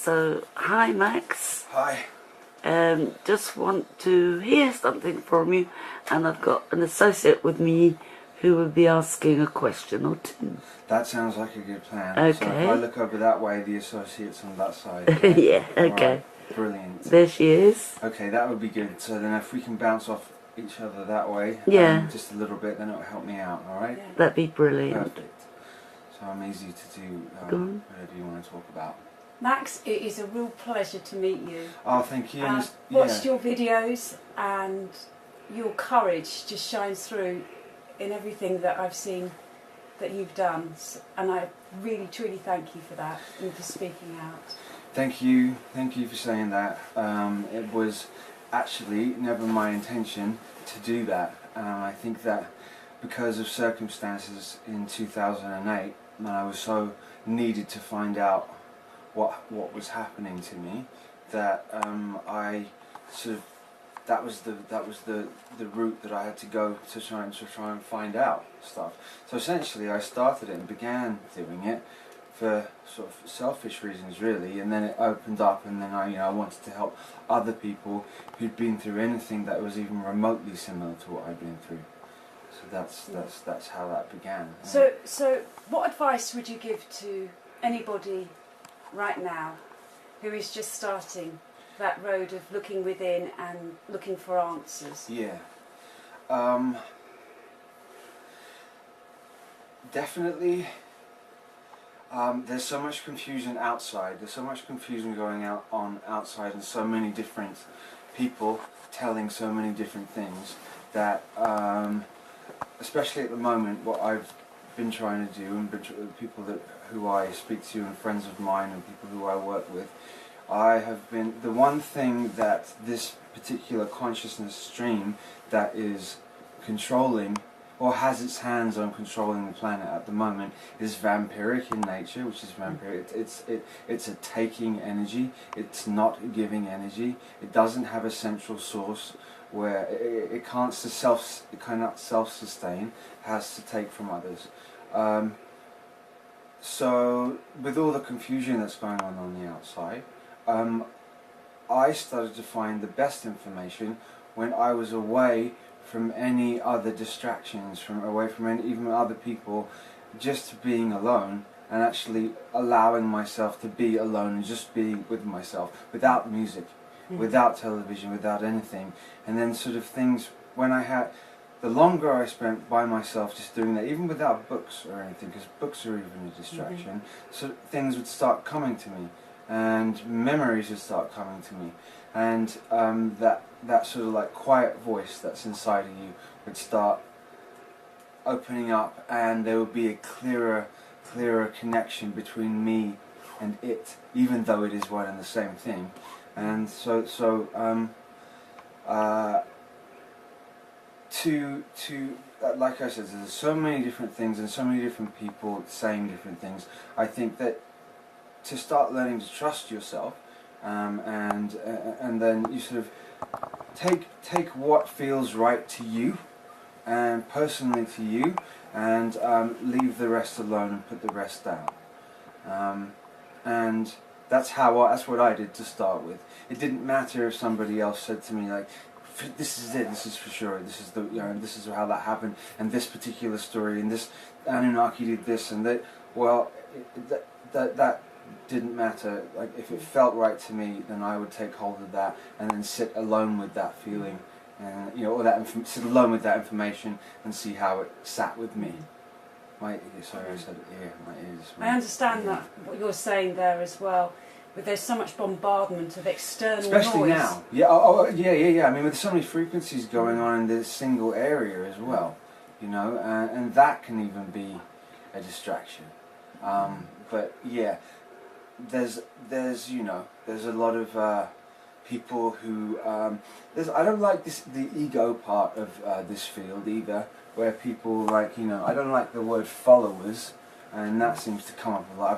So, hi Max. Hi. Just want to hear something from you, and I've got an associate with me who will be asking a question or two. That sounds like a good plan. Okay. So if I look over that way, the associate's on that side. Right? Yeah, okay. Right. Brilliant. There she is. Okay, that would be good. So then if we can bounce off each other that way, Yeah. just a little bit, then it'll help me out, alright? Yeah. That'd be brilliant. Perfect. So I'm easy to do whatever you want to talk about. Max, it is a real pleasure to meet you. Oh, thank you. Watched your videos, and your courage just shines through in everything that I've seen that you've done, and I really truly thank you for that and for speaking out. Thank you for saying that. It was actually never my intention to do that. I think that because of circumstances in 2008, when I was so needed to find out what was happening to me, that I sort of that was the route that I had to go to try and find out stuff. So essentially, I started it and began doing it for sort of selfish reasons, really, and then it opened up, and then I wanted to help other people who'd been through anything that was even remotely similar to what I'd been through. So that's how that began. So what advice would you give to anybody right now who is just starting that road of looking within and looking for answers? Yeah. Definitely. There's so much confusion outside. There's so much confusion going on outside, and so many different people telling so many different things that, especially at the moment, what I've been trying to do, and people who I speak to, and friends of mine, and people who I work with, I have been the one thing that this particular consciousness stream that is controlling, or has its hands on controlling the planet at the moment, is vampiric in nature, which is vampiric. It's a taking energy. It's not giving energy. It doesn't have a central source where it cannot self-sustain. It has to take from others. So with all the confusion that's going on the outside, I started to find the best information when I was away from any other distractions, away from even other people, just being alone and actually allowing myself to be alone and just being with myself, without music, without television, without anything. And then sort of things, the longer I spent by myself just doing that, even without books or anything, because books are even a distraction, so things would start coming to me, and memories would start coming to me, and that sort of like quiet voice that's inside of you would start opening up, and there would be a clearer connection between me and it, even though it is one and the same thing. And like I said, there's so many different things and so many different people saying different things. I think that to start learning to trust yourself, and then you sort of take what feels right to you, and personally to you, and leave the rest alone and put the rest down. And that's what I did to start with. It didn't matter if somebody else said to me, like, this is it, this is for sure, this is this is how that happened, and this particular story, and this Anunnaki did this and that. Well, that didn't matter. Like, if it felt right to me, then I would take hold of that and then sit alone with that feeling, and sit alone with that information and see how it sat with me. My ears. I understand that what you're saying there as well. But there's so much bombardment of external especially noise. now. Yeah, yeah. I mean, with so many frequencies going on in this single area as well, and that can even be a distraction. But yeah, there's a lot of people who I don't like the ego part of this field either, where people I don't like the word followers, and that seems to come up a lot.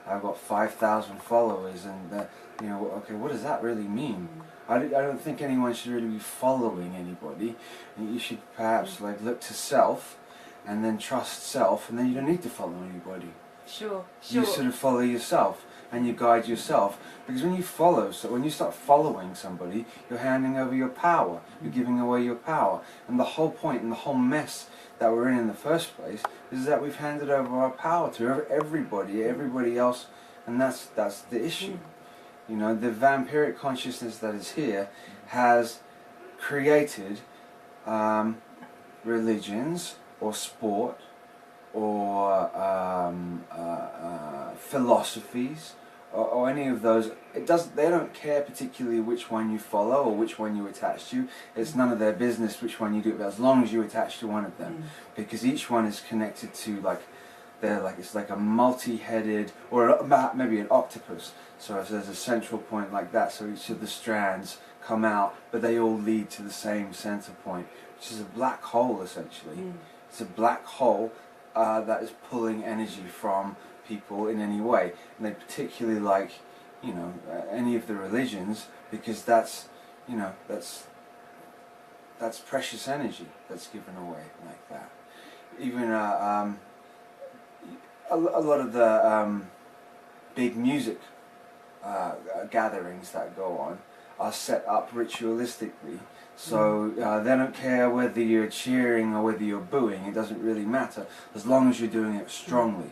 I've got 5,000 followers, and okay, what does that really mean? I don't think anyone should really be following anybody. You should perhaps look to self, and then trust self, and then you don't need to follow anybody. Sure. You sort of follow yourself, and you guide yourself. Because when you follow, so when you start following somebody, you're handing over your power. You're giving away your power. And the whole point and the whole mess that we're in the first place is that we've handed over our power to everybody else, and that's the issue. You know, the vampiric consciousness that is here has created religions or sport or philosophies or any of those. They don't care particularly which one you follow or which one you attach to. It's none of their business which one you do, but as long as you attach to one of them, because each one is connected to it's like a multi-headed, or maybe an octopus. So if there's a central point like that, so each of the strands come out, but they all lead to the same center point, which is a black hole essentially. It's a black hole that is pulling energy from people in any way, and they particularly like, you know, any of the religions, because that's precious energy that's given away like that. Even a lot of the big music gatherings that go on are set up ritualistically, so they don't care whether you're cheering or whether you're booing. It doesn't really matter as long as you're doing it strongly.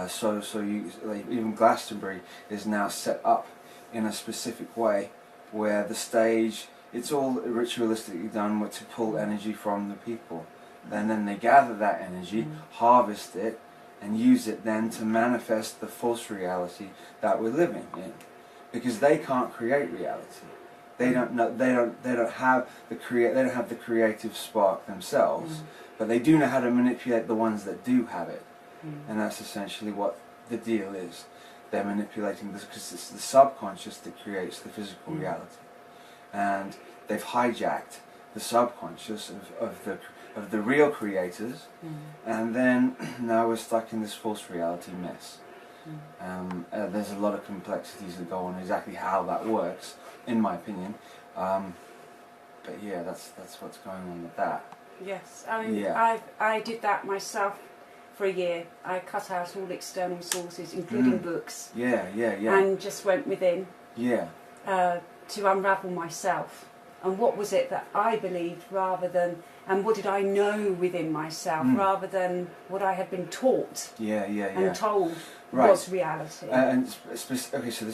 So even Glastonbury is now set up in a specific way where the stage, it's all ritualistically done to pull energy from the people. And then they gather that energy, harvest it, and use it then to manifest the false reality that we're living in. Because they can't create reality. They don't have the creative spark themselves, but they do know how to manipulate the ones that do have it. And that's essentially what the deal is. They're manipulating this because it's the subconscious that creates the physical reality, and they've hijacked the subconscious of the real creators, and then now we're stuck in this false reality mess. There's a lot of complexities that go on exactly how that works, in my opinion. But yeah, that's what's going on with that. Yes, I mean, I did that myself. For a year, I cut out all external sources, including books. And just went within. To unravel myself. And what was it that I believed rather than, and what did I know within myself rather than what I had been taught and told was reality. Okay, so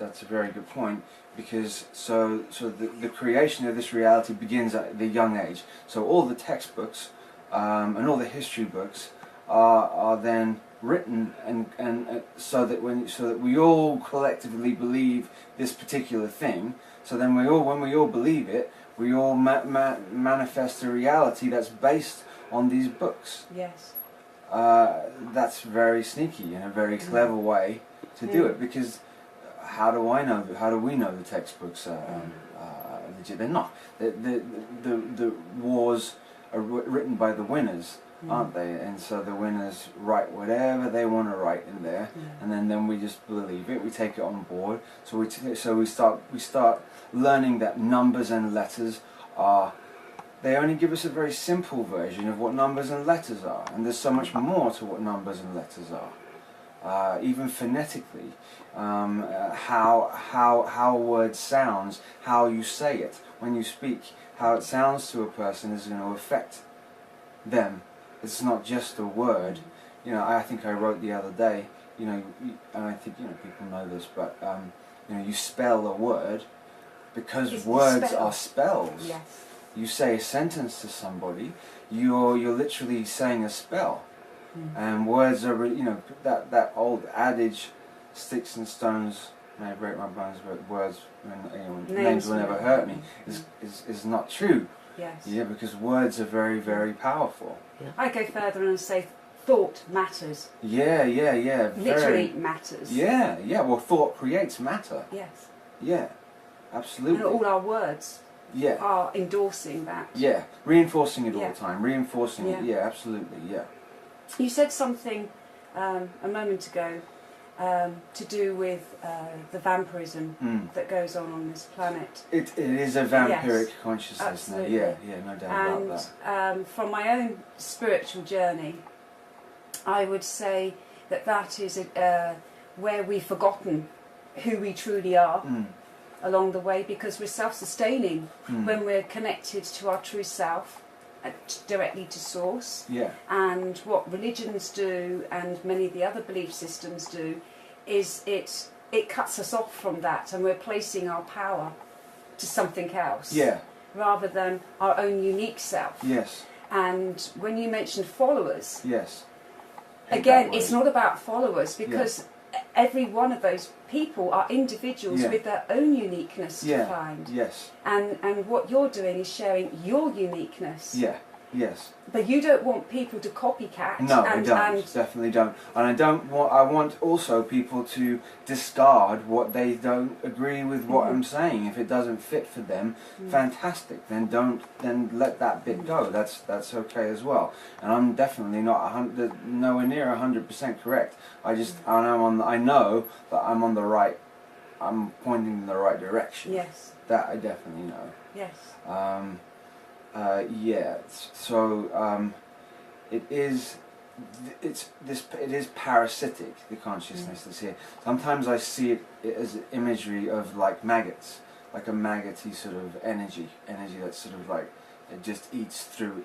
that's a very good point, because so the creation of this reality begins at the young age. So all the textbooks and all the history books are then written and so that we all collectively believe this particular thing. So then when we all believe it, we all manifest a reality that's based on these books. Yes. That's very sneaky and a very clever way to do it, because how do we know the textbooks are legit? They're not. The wars are written by the winners, aren't they? And so the winners write whatever they want to write in there, and then we just believe it. We take it on board. So we start learning that numbers and letters are. They only give us a very simple version of what numbers and letters are, and there's so much more to what numbers and letters are. Even phonetically, how a word sounds, how you say it when you speak, how it sounds to a person is going to affect them. It's not just a word. You know, I think I wrote the other day, you know, and I think, you know, people know this, but you know, you spell a word because words are spells. Yes. You say a sentence to somebody, you're literally saying a spell. And words are, you know, that old adage, sticks and stones may break my bones, but words, names will never hurt me, is not true. Yes. Yeah, because words are very, very powerful. Yeah. I go further and say thought matters. Yeah. Literally matters. Yeah. Well, thought creates matter. Yes. Yeah, absolutely. And all our words are endorsing that. Yeah, reinforcing it all the time. Reinforcing it. Yeah, absolutely. Yeah. You said something a moment ago to do with the vampirism that goes on this planet. It is a vampiric consciousness. Absolutely. Now. Yeah, no doubt about that. From my own spiritual journey, I would say that is where we've forgotten who we truly are along the way, because we're self-sustaining when we're connected to our true self, directly to source. Yeah. And what religions do, and many of the other belief systems do, is it cuts us off from that, and we're placing our power to something else. Yeah. Rather than our own unique self. Yes. And when you mentioned followers, Yes. again, it's not about followers, because every one of those people are individuals with their own uniqueness to find. Yes. And what you're doing is sharing your uniqueness. Yeah. Yes. But you don't want people to copycat. No, I don't. Definitely don't. And I don't want. I want also people to discard what they don't agree with what I'm saying. If it doesn't fit for them, fantastic. Then don't. Then let that bit go. That's okay as well. And I'm definitely not nowhere near 100% correct. I just I know that I'm on the right. I'm pointing in the right direction. Yes. That I definitely know. Yes. It is parasitic, the consciousness that's here. Sometimes I see it as imagery of like maggots, like a maggoty sort of energy that's sort of like it just eats through,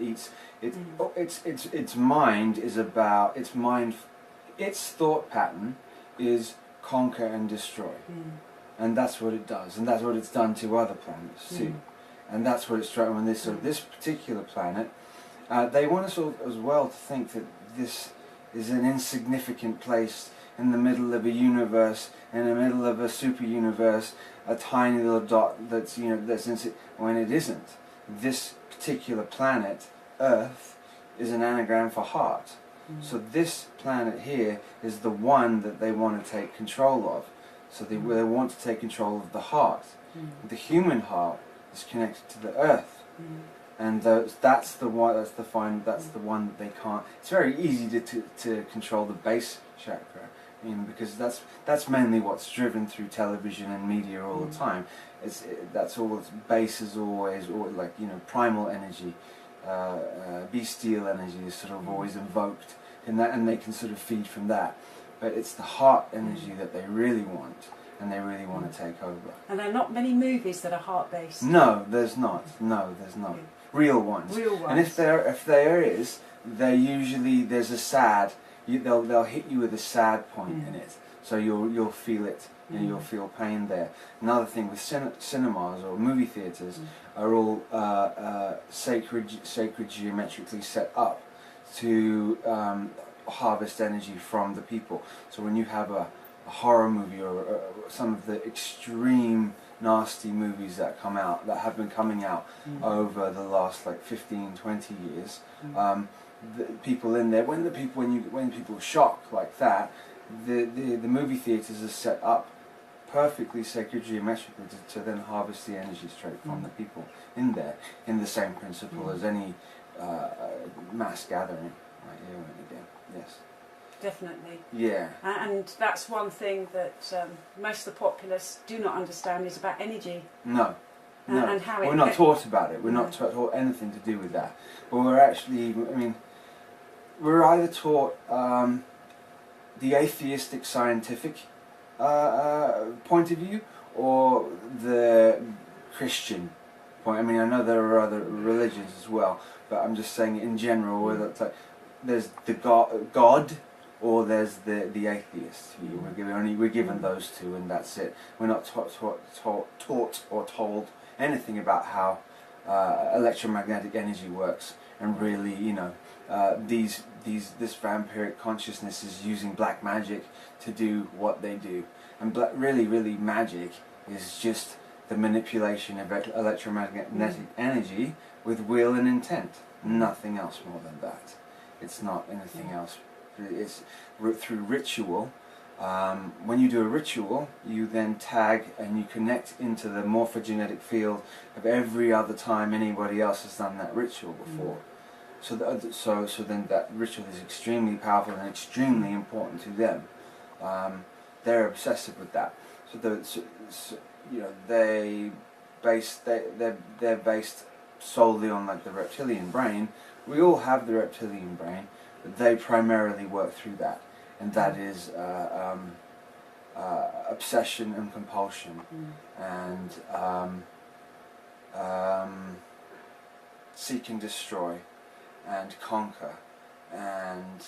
its mind is about its thought pattern is conquer and destroy, and that's what it does, and that's what it's done to other planets too. And that's what it's trying on this particular planet. They want us all as well to think that this is an insignificant place in the middle of a universe, in the middle of a super universe, a tiny little dot that's when it isn't. This particular planet, Earth, is an anagram for heart. So this planet here is the one that they want to take control of. So they want to take control of the heart, the human heart. Is connected to the earth, and that's the one that they can't. It's very easy to control the base chakra, because that's mainly what's driven through television and media all the time. That's all. Its base is always, primal energy, bestial energy is sort of always invoked in that, and they can sort of feed from that. But it's the heart energy that they really want. And they really want to take over. And there are not many movies that are heart-based. No, there's not. No, there's not. Real ones. Real ones. And if there is, there's a sad. They'll hit you with a sad point in it, so you'll feel it. You'll feel pain there. Another thing with cinemas or movie theatres are all sacred geometrically set up to harvest energy from the people. So when you have a horror movie or some of the extreme nasty movies that have been coming out over the last 15-20 years, the people in there, when people shock like that, the movie theatres are set up perfectly sacred geometrically to then harvest the energy straight from the people in there, in the same principle as any mass gathering, right here and again. Yes. Definitely. Yeah. And that's one thing that most of the populace do not understand, is about energy. No. No. And how we're not taught about it. We're not taught anything to do with that. But we're actually, we're either taught the atheistic scientific point of view or the Christian point. I know there are other religions as well, but I'm just saying in general, whether it's there's the God or there's the atheist. We're given those two, and that's it. We're not taught or told anything about how electromagnetic energy works, and really, this vampiric consciousness is using black magic to do what they do, and really magic is just the manipulation of electromagnetic energy with will and intent. Nothing else more than that. It's not anything else. It's through ritual. When you do a ritual, you then tag and you connect into the morphogenetic field of every other time anybody else has done that ritual before. So then that ritual is extremely powerful and extremely important to them. They're obsessive with that. They're based solely on the reptilian brain. We all have the reptilian brain. They primarily work through that, and that is obsession and compulsion, and seek and destroy, and conquer, and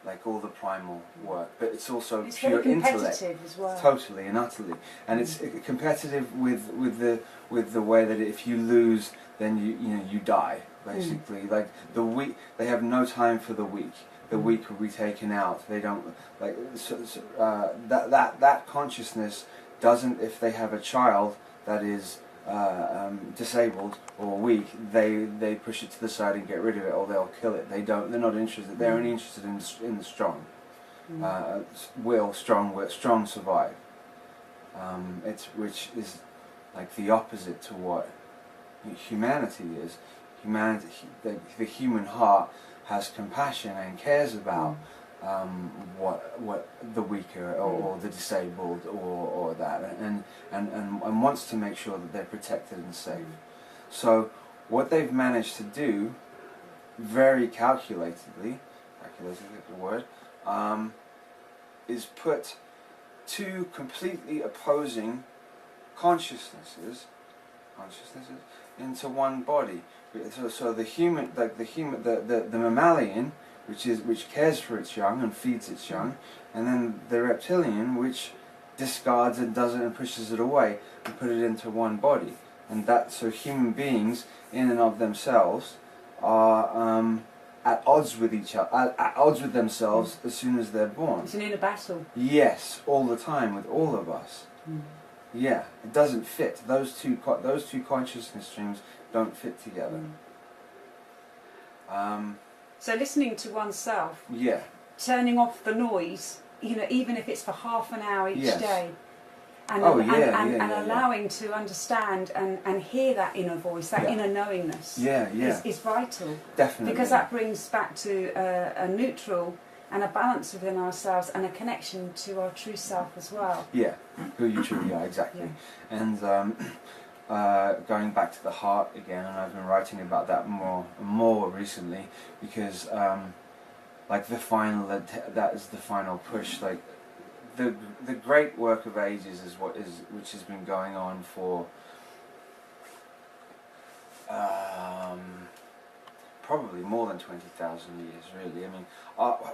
like all the primal work. But it's also It's pure very intellect, competitive as well. totally and utterly, and it's competitive with the way that if you lose, then you die basically. Like the weak, they have no time for the weak. The weak will be taken out. They don't like that consciousness doesn't. If they have a child that is disabled or weak, they push it to the side and get rid of it, or they'll kill it. They don't. They're not interested. They're only interested in the strong. Strong survive. Which is like the opposite to what humanity is. Humanity, the human heart has compassion and cares about what the weaker or the disabled or that, and wants to make sure that they're protected and safe. So what they've managed to do, very calculatedly, is the word, is put two completely opposing consciousnesses into one body. So the human, like the mammalian, which cares for its young and feeds its young, and then the reptilian, which discards and does it and pushes it away, and put it into one body. And so human beings, in and of themselves, are at odds with each other, at odds with themselves as soon as they're born. It's an inner battle. Yes, all the time with all of us. Yeah, it doesn't fit. Those two consciousness streams don't fit together. So listening to oneself, Yeah. turning off the noise, even if it's for half an hour each day, and allowing to understand and hear that inner voice, that inner knowingness, is vital. Definitely. Because that brings back to a neutral and a balance within ourselves and a connection to our true self as well. Yeah, who you truly are, exactly. Yeah. And going back to the heart again, and I've been writing about that more recently, because like that is the final push. Like the great work of ages which has been going on for probably more than 20,000 years, really. I mean,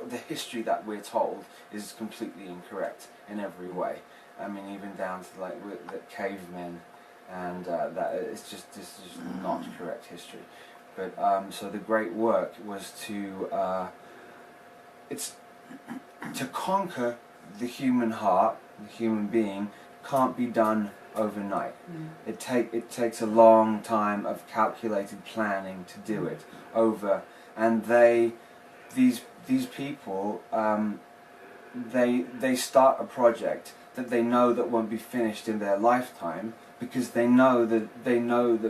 the history that we're told is completely incorrect in every way. I mean, even down to like the cavemen, and that this is just not correct history. But so the great work was to conquer the human heart, the human being, can't be done overnight. It takes a long time of calculated planning to do it over, and these people they start a project that they know that won't be finished in their lifetime, because they know the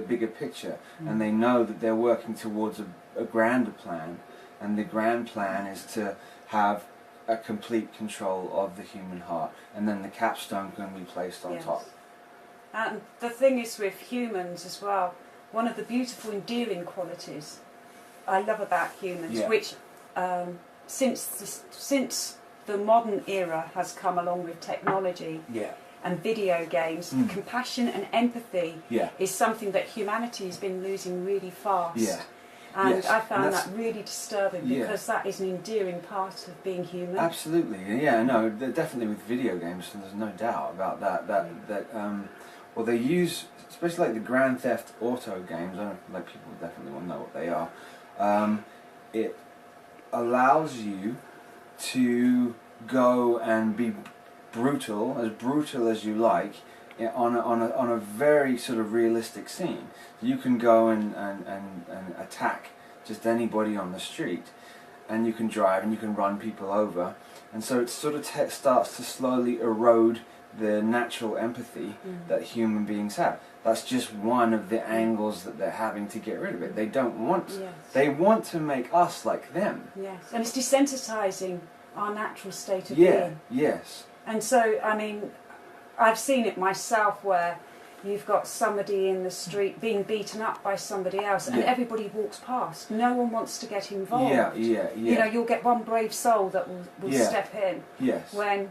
bigger picture, and they know that they're working towards a grander plan, and the grand plan is to have a complete control of the human heart, and then the capstone can be placed on top. And the thing is with humans as well, one of the beautiful endearing qualities I love about humans, which since the modern era has come along with technology and video games, compassion and empathy is something that humanity has been losing really fast. And I found that really disturbing, because that is an endearing part of being human. Absolutely, yeah, no, definitely with video games, there's no doubt about that. Well, they use, especially like the Grand Theft Auto games, I don't, like people definitely will know what they are. It allows you to go and be brutal as you like, on a very sort of realistic scene. You can go and attack just anybody on the street, and you can drive and you can run people over, and so it sort of starts to slowly erode the natural empathy that human beings have. That's just one of the angles that they're having to get rid of it. They don't want, they want to make us like them. Yes, and it's desensitizing our natural state of being. Yes. And so, I mean, I've seen it myself where you've got somebody in the street being beaten up by somebody else, and everybody walks past. No one wants to get involved. You know, you'll get one brave soul that will step in. Yes. When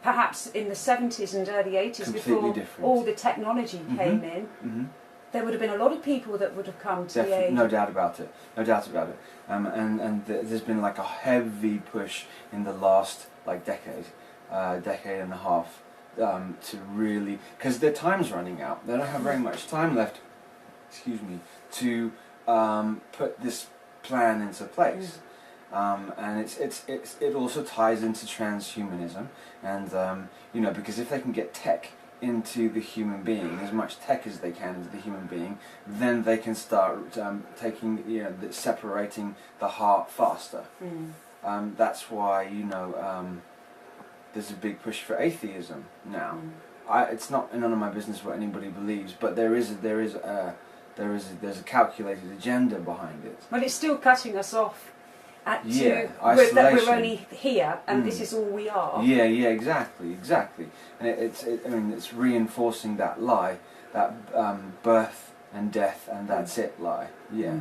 perhaps in the 70s and early 80s, Completely before different. all the technology came in, Mm-hmm. there would have been a lot of people that would have come to the Definitely, aid. no doubt about it. No doubt about it. There's been like a heavy push in the last like decade and a half to really, because their time's running out. They don't have very much time left. Excuse me, to put this plan into place. And it also ties into transhumanism, and you know, because if they can get tech into the human being, as much tech as they can into the human being, then they can start taking, you know, separating the heart faster. That's why, you know, there's a big push for atheism now. It's not none of my business what anybody believes, but there's a calculated agenda behind it. Well, it's still cutting us off. Isolation. That we're only here and this is all we are. Yeah, exactly. And I mean, it's reinforcing that lie, that birth and death and that's it lie. Yeah.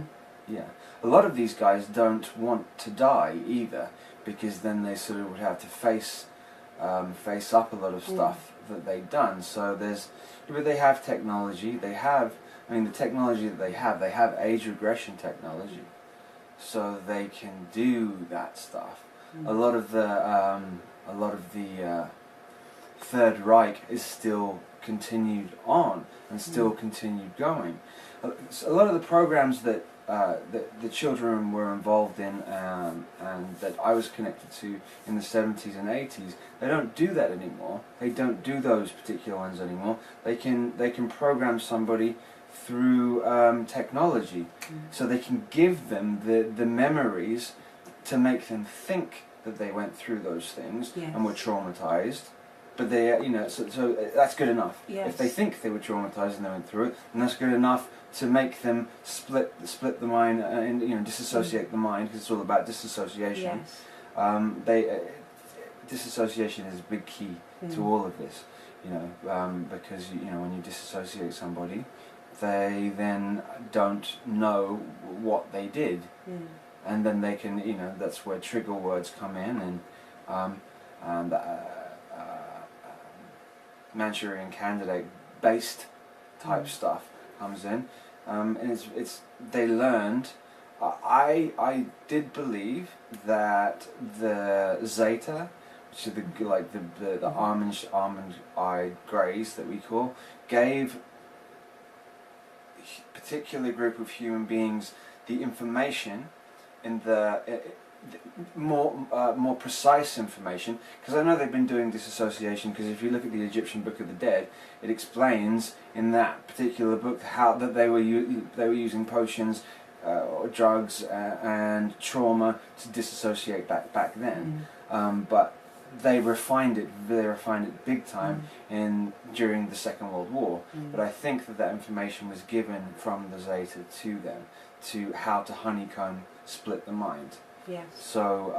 A lot of these guys don't want to die either, because then they sort of would have to face up a lot of stuff that they've done. So but they have technology. The technology that they have age regression technology. So they can do that stuff. A lot of the Third Reich is still continued on and still continued going. A lot of the programs that the children were involved in and that I was connected to in the 70s and 80s, they don't do that anymore. They don't do those particular ones anymore. They can program somebody through technology, so they can give them the memories to make them think that they went through those things and were traumatized. But they, you know, so that's good enough. Yes. If they think they were traumatized and they went through it, then that's good enough to make them split the mind and, you know, disassociate the mind, because it's all about disassociation. Yes. Disassociation is a big key to all of this, you know, because, you know, when you disassociate somebody, they then don't know what they did, and then they can, you know, that's where trigger words come in, and Manchurian Candidate based type stuff comes in, and it's they learned. I did believe that the Zeta, which is the almond-eyed greys that we call, gave particular group of human beings the information in the more precise information, because I know they've been doing disassociation, because if you look at the Egyptian Book of the Dead, it explains in that particular book how that they were using potions or drugs and trauma to disassociate back then, but they refined it big time during the Second World War. But I think that information was given from the Zeta to them, to how to honeycomb split the mind. Yes. So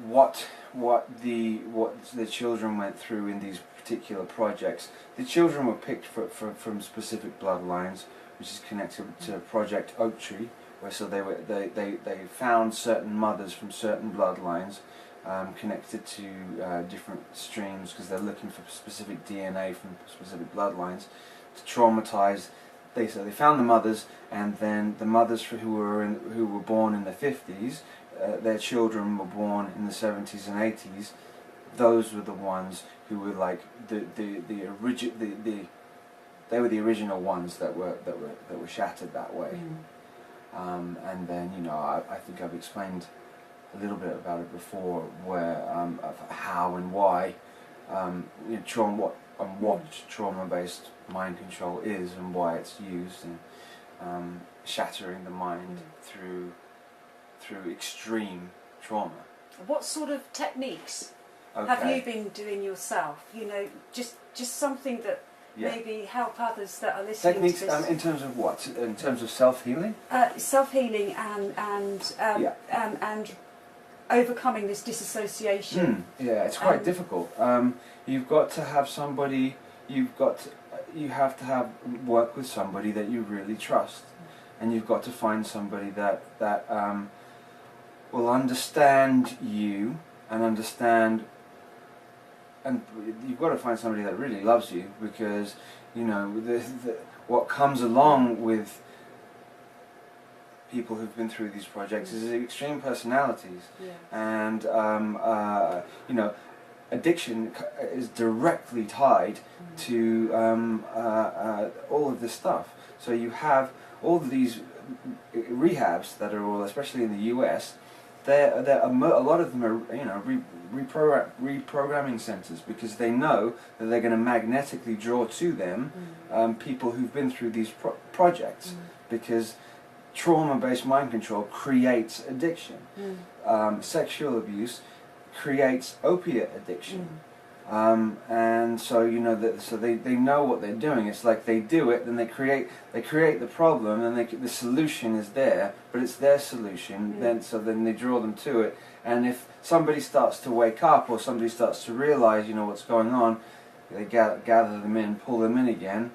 what the children went through in these particular projects, the children were picked from specific bloodlines, which is connected to Project Oak Tree, where so they found certain mothers from certain bloodlines connected to different streams, because they're looking for specific DNA from specific bloodlines to traumatize. They found the mothers, and then the mothers who were born in the 50s, their children were born in the 70s and 80s. Those were the ones who were like they were the original ones that were shattered that way. And then, you know, I think I've explained a little bit about it before, where of how and why, you know, what trauma-based mind control is and why it's used, and shattering the mind through extreme trauma. What sort of techniques have you been doing yourself? You know, just something that maybe help others that are listening Techniques, to this. in terms of what? In terms of self-healing? Self-healing and overcoming this disassociation. Yeah, it's quite difficult. You've got to have somebody. You have to work with somebody that you really trust, and you've got to find somebody that will understand you and understand. And you've got to find somebody that really loves you, because you know what comes along with people who've been through these projects is extreme personalities, and you know, addiction is directly tied to all of this stuff. So you have all of these rehabs that are all, especially in the US, a lot of them are, you know, reprogramming centers, because they know that they're going to magnetically draw to them people who've been through these projects, because trauma-based mind control creates addiction. Sexual abuse creates opiate addiction. And so, you know, so they know what they're doing. It's like they do it, then they create the problem, and the solution is there, but it's their solution. Then they draw them to it. And if somebody starts to wake up, or somebody starts to realize, you know, what's going on, they gather them in, pull them in again.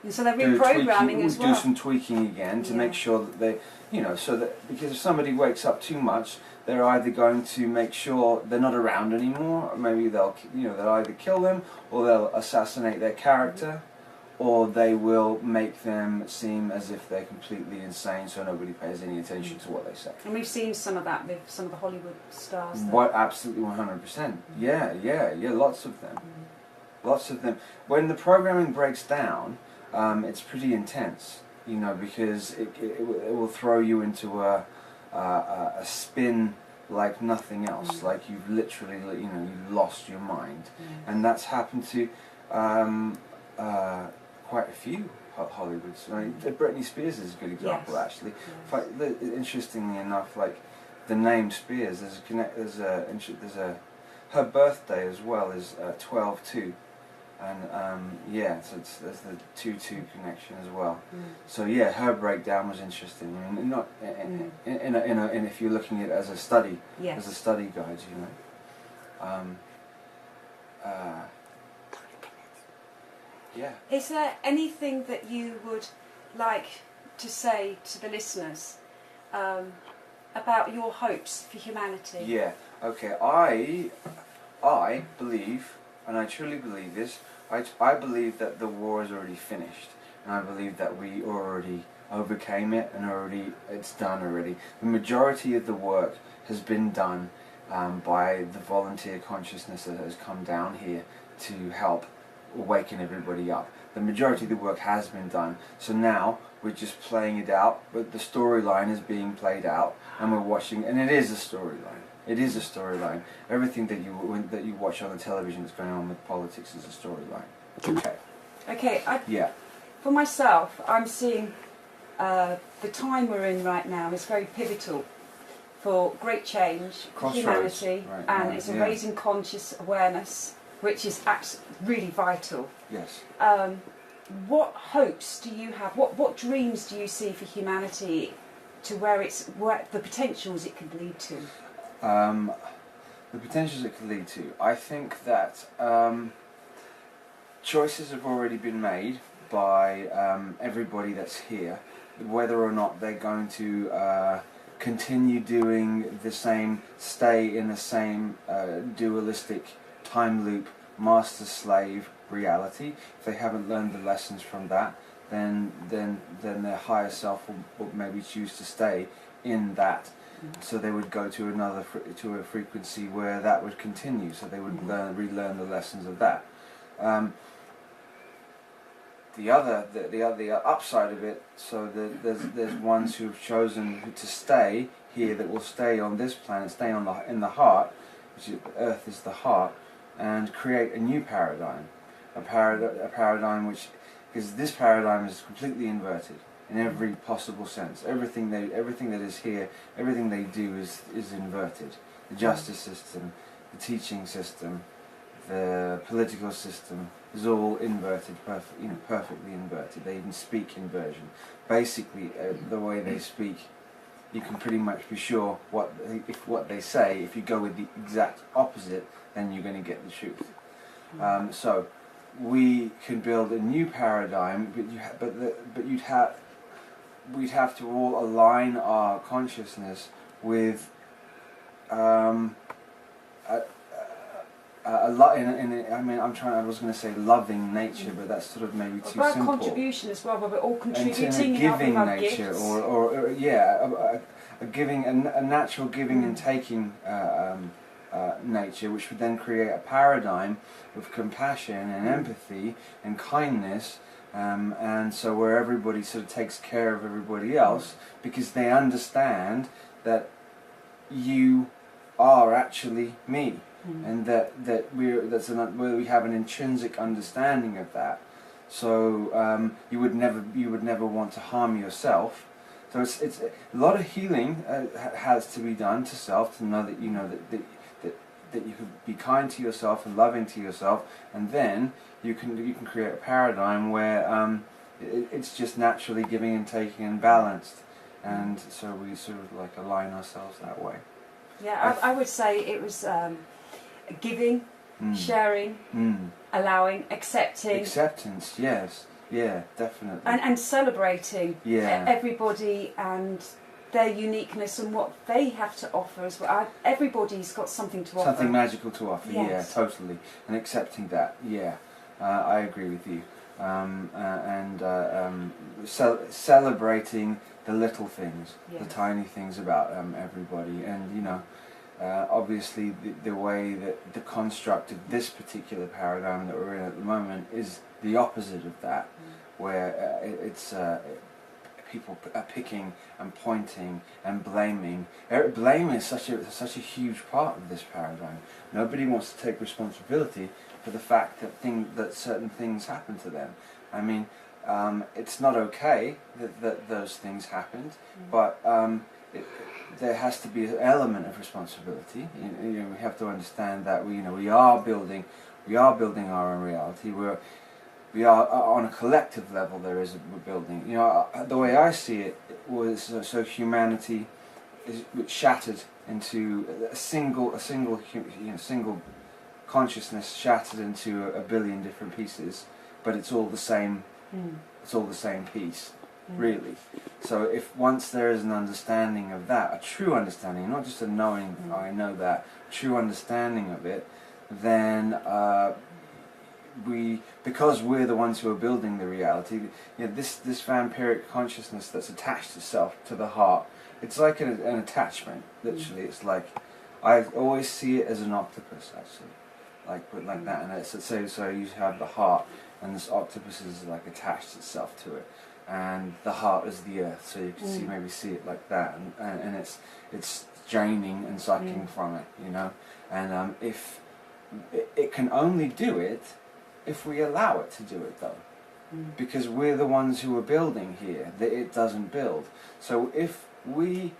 And so they're reprogramming as well. Do some tweaking again to make sure that they, you know, so that, because if somebody wakes up too much, they're either going to make sure they're not around anymore, or maybe they'll either kill them, or they'll assassinate their character, or they will make them seem as if they're completely insane, so nobody pays any attention to what they say. And we've seen some of that with some of the Hollywood stars. What, absolutely 100%. Yeah, lots of them. Lots of them. When the programming breaks down, it's pretty intense, you know, because it will throw you into a spin like nothing else, like you've literally, you know, you've lost your mind. And that's happened to quite a few Hollywoods. I mean, Britney Spears is a good example, actually. Interestingly enough, like the name Spiers, her birthday as well is 12/2. And so there's the 2-2 connection as well. So yeah, her breakdown was interesting. I mean, not in if you're looking at it as a study, as a study guide, you know. Yeah. Is there anything that you would like to say to the listeners about your hopes for humanity? Yeah. Okay. I believe, and I truly believe this, I believe that the war is already finished, and I believe that we already overcame it, and it's done already. The majority of the work has been done by the volunteer consciousness that has come down here to help awaken everybody up. The majority of the work has been done, so now we're just playing it out, but the storyline is being played out, and we're watching, and it is a storyline. It is a storyline. Everything that you watch on the television that's going on with politics is a storyline. Okay. Okay. For myself, I'm seeing the time we're in right now is very pivotal for great change for humanity, and it's raising conscious awareness, which is really vital. Yes. What hopes do you have? What dreams do you see for humanity, to where the potentials it could lead to? The potentials it could lead to. I think that choices have already been made by everybody that's here, whether or not they're going to continue doing the same, stay in the same dualistic time loop, master-slave reality. If they haven't learned the lessons from that, then their higher self will maybe choose to stay in that. So they would go to a frequency where that would continue. So they would relearn the lessons of that. The other upside of it. So there's ones who've chosen to stay here, that will stay on this planet, stay in the heart, which is, Earth is the heart, and create a new paradigm, a paradigm which, because this paradigm is completely inverted in every possible sense. Everything that is here, everything they do is inverted. The justice system, the teaching system, the political system is all inverted, perfectly inverted. They even speak inversion. Basically, the way they speak, you can pretty much be sure what they say. If you go with the exact opposite, then you're going to get the truth. So we can build a new paradigm, but we'd have to all align our consciousness with a lot I mean, I was going to say loving nature, but that's sort of maybe too about simple. Contribution as well, but we're all And contributing a giving in our nature, gifts. or yeah, a giving, a natural giving and taking nature, which would then create a paradigm of compassion and empathy and kindness, and so where everybody sort of takes care of everybody else because they understand that you are actually me, and that we have an intrinsic understanding of that. So you would never want to harm yourself. So it's a lot of healing has to be done to self, to know that you know that you can be kind to yourself and loving to yourself, and then you can create a paradigm where it's just naturally giving and taking and balanced, and so we sort of like align ourselves that way. Yeah, I would say it was giving, sharing, allowing, accepting. Acceptance, yes, yeah, definitely. And celebrating everybody and their uniqueness and what they have to offer as well. Everybody's got something to offer. Something magical to offer, yes. Yeah, totally. And accepting that, yeah, I agree with you. Celebrating the little things, yes. the tiny things about everybody, and you know, obviously the way that the construct of this particular paradigm that we're in at the moment is the opposite of that, where it's people are picking and pointing and blaming. Blame is such a huge part of this paradigm. Nobody wants to take responsibility for the fact that certain things happen to them. I mean, it's not okay that those things happened, but there has to be an element of responsibility. You know, we have to understand that we are building our own reality. We are on a collective level. We're building. You know, the way I see it was so humanity is shattered into a single consciousness, shattered into a billion different pieces, but it's all the same. It's all the same piece, really. So if once there is an understanding of that, a true understanding, not just a knowing, I know that, true understanding of it, then because we're the ones who are building the reality, this vampiric consciousness that's attached itself to the heart, it's like an attachment, literally. It's like, I always see it as an octopus, actually, like that, and it's so you have the heart, and this octopus is like attached itself to it, and the heart is the earth, so you can maybe see it like that, and it's draining and sucking from it, you know, and if it can only do it if we allow it to do it, though, because we're the ones who are building here, that it doesn't build. So if we,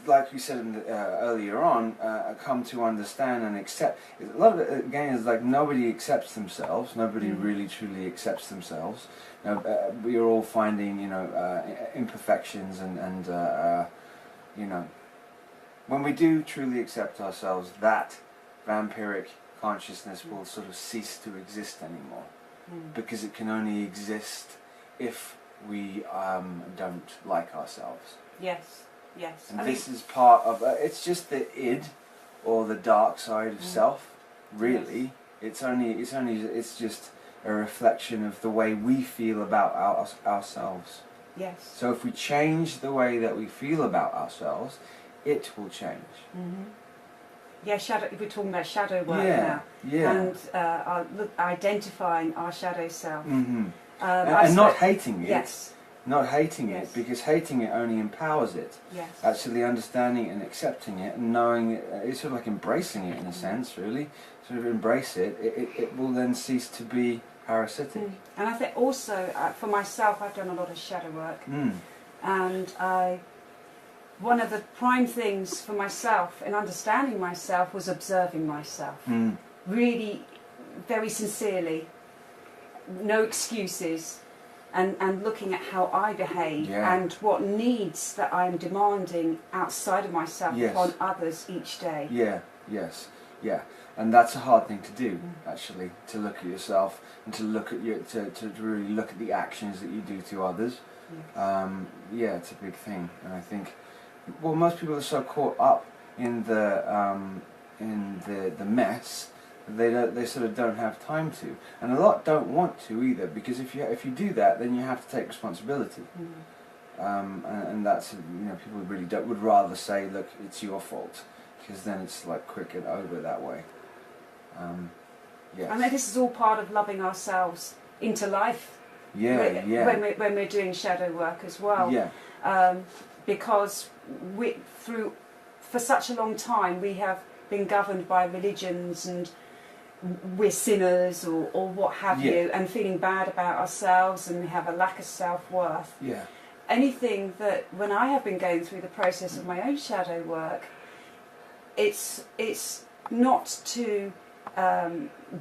like you said earlier on, come to understand and accept, a lot of it again is like nobody accepts themselves, nobody really truly accepts themselves. We are all finding imperfections and when we do truly accept ourselves, that vampiric consciousness will sort of cease to exist anymore, because it can only exist if we don't like ourselves. Yes. Yes. And this is part of it's just the id, or the dark side of self, really. Yes. It's just a reflection of the way we feel about ourselves. Yes. So if we change the way that we feel about ourselves, it will change. Yeah, we're talking about shadow work now. Yeah. And identifying our shadow self. And not hating it. Yes. Not hating it, because hating it only empowers it. Yes. Actually understanding it and accepting it and knowing it, it's sort of like embracing it in a sense, really. Sort of embrace it, it will then cease to be parasitic. And I think also, for myself, I've done a lot of shadow work. And one of the prime things for myself in understanding myself was observing myself. Really, very sincerely. No excuses. And looking at how I behave and what needs that I'm demanding outside of myself upon others each day. Yeah. And that's a hard thing to do, actually, to look at yourself and to look at to really look at the actions that you do to others. Yes. It's a big thing, and I think, well, most people are so caught up in the mess, they sort of don't have time to, and a lot don't want to either, because if you do that, then you have to take responsibility. And that's, you know, people really would rather say, look, it's your fault, because then it's like quick and over that way. Yes. I know this is all part of loving ourselves into life. Yeah, yeah. When we're doing shadow work as well. Yeah. Because for such a long time we have been governed by religions, and we're sinners or what have you, and feeling bad about ourselves, and we have a lack of self-worth. Yeah. Anything that, when I have been going through the process of my own shadow work, it's not to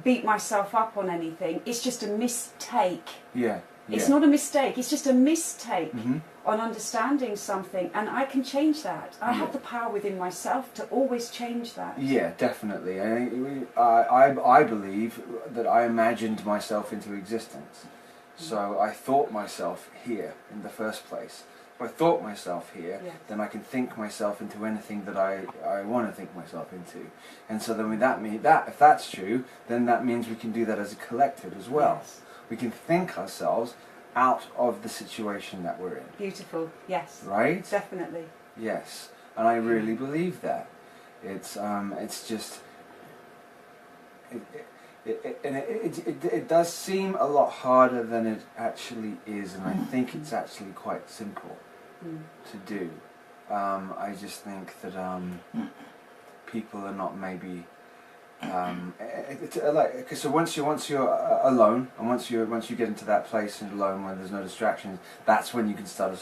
beat myself up on anything. It's just a mistake. Yeah. It's not a mistake. It's just a mistake Mm-hmm. on understanding something, and I can change that. I have the power within myself to always change that. Yeah, definitely. I believe that I imagined myself into existence. So I thought myself here in the first place. If I thought myself here, then I can think myself into anything that I want to think myself into. And so then if that's true, then that means we can do that as a collective as well. Yes. We can think ourselves out of the situation that we're in. Beautiful. Yes. Right? Definitely. Yes. And I really believe that. It's just... It does seem a lot harder than it actually is, and I think it's actually quite simple to do. I just think that people are not maybe so once you're alone, and once you get into that place and alone where there's no distractions, that's when you can start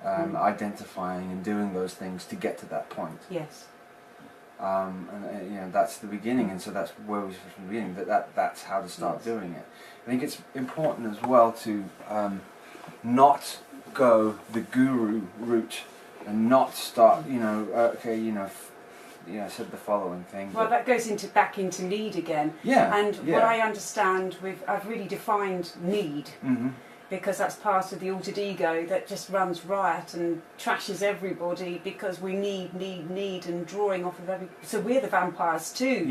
identifying and doing those things to get to that point. Yes. And you know, that's the beginning, and so that's where we start from the beginning. That's how to start doing it. I think it's important as well to not go the guru route and not start. I said the following thing. Well, that goes back into need again. Yeah. And what I understand, I've really defined need. Mm-hmm. Because that's part of the altered ego that just runs riot and trashes everybody, because we need, and drawing off of every... So we're the vampires too,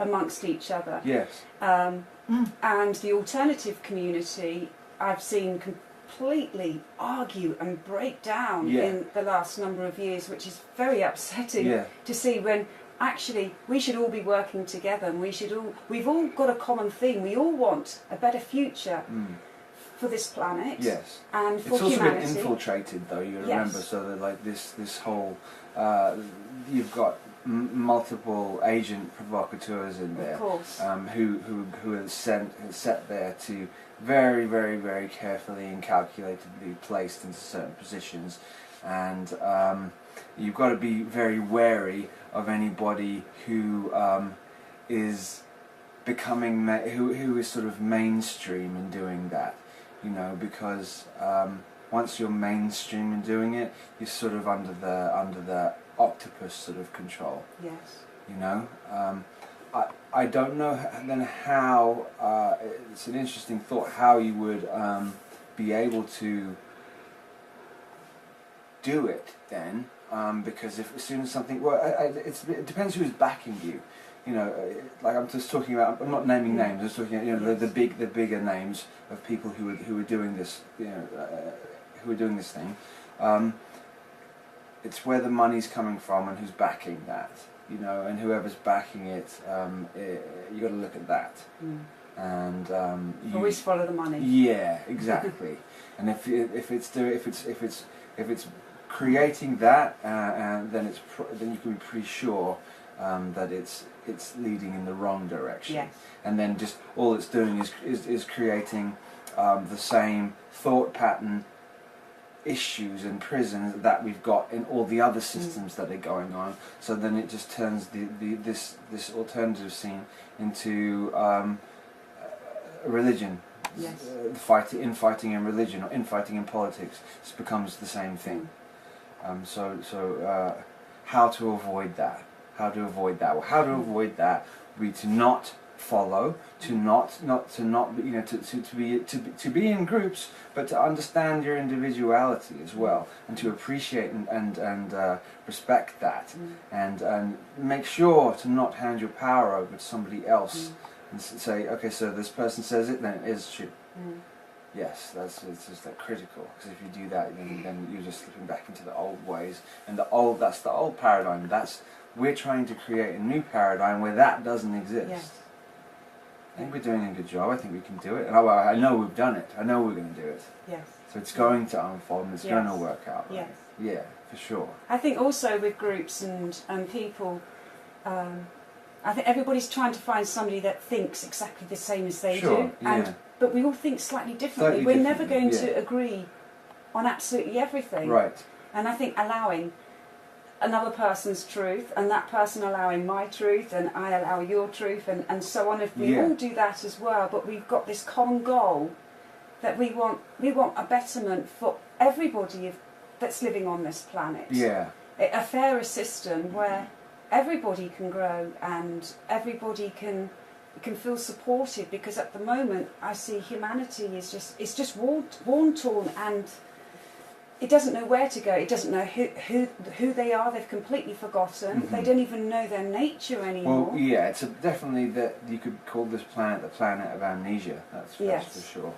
amongst each other. Yes. And the alternative community, I've seen completely argue and break down in the last number of years, which is very upsetting to see, when actually we should all be working together, and we've all got a common theme. We all want a better future. For this planet, and for humanity. It's also been infiltrated, though. You remember, so that like this whole, you've got multiple agent provocateurs in there, of course, who are set there to very, very, very carefully and calculatedly placed into certain positions, and you've got to be very wary of anybody who is becoming who is sort of mainstream in doing that. You know, because once you're mainstream in doing it, you're sort of under the octopus sort of control. Yes. You know, I don't know then how. It's an interesting thought how you would be able to do it then, because as soon as something, it depends who's backing you. You know, like I'm just talking about. I'm not naming names. I'm just talking about, the bigger names of people who are doing this. Who are doing this thing. It's where the money's coming from and who's backing that. You know, and whoever's backing it, you got to look at that. And you always follow the money. Yeah, exactly. And if it's creating that, then you can be pretty sure that it's leading in the wrong direction. Yes. And then just all it's doing is creating the same thought pattern issues and prisons that we've got in all the other systems that are going on. So then it just turns this alternative scene into a religion. Yes. Infighting in religion or infighting in politics just becomes the same thing. How to avoid that? How to avoid that? Well, how to avoid that would be to not follow, to not you know, to be in groups, but to understand your individuality as well, and to appreciate and respect that, and make sure to not hand your power over to somebody else, and say, okay, so this person says it, then it is true. Yes, it's just like critical, because if you do that, then you're just slipping back into the old ways, and that's the old paradigm. We're trying to create a new paradigm where that doesn't exist. Yes. I think we're doing a good job. I think we can do it, and I know we've done it. I know we're going to do it. Yes. So it's going to unfold, and it's going to work out. Right? Yes. Yeah, for sure. I think also with groups and people, I think everybody's trying to find somebody that thinks exactly the same as they do, but we all think slightly differently. We're never going to agree on absolutely everything. Right. And I think allowing another person's truth, and that person allowing my truth, and I allow your truth, and so on. If we all do that as well, but we've got this common goal that we want a betterment for everybody that's living on this planet. Yeah. A fairer system where everybody can grow and everybody can feel supported, because at the moment I see humanity is just worn, torn, and it doesn't know where to go. It doesn't know who they are. They've completely forgotten. They don't even know their nature anymore. Well, yeah, it's definitely that you could call this planet the planet of amnesia. That's for sure.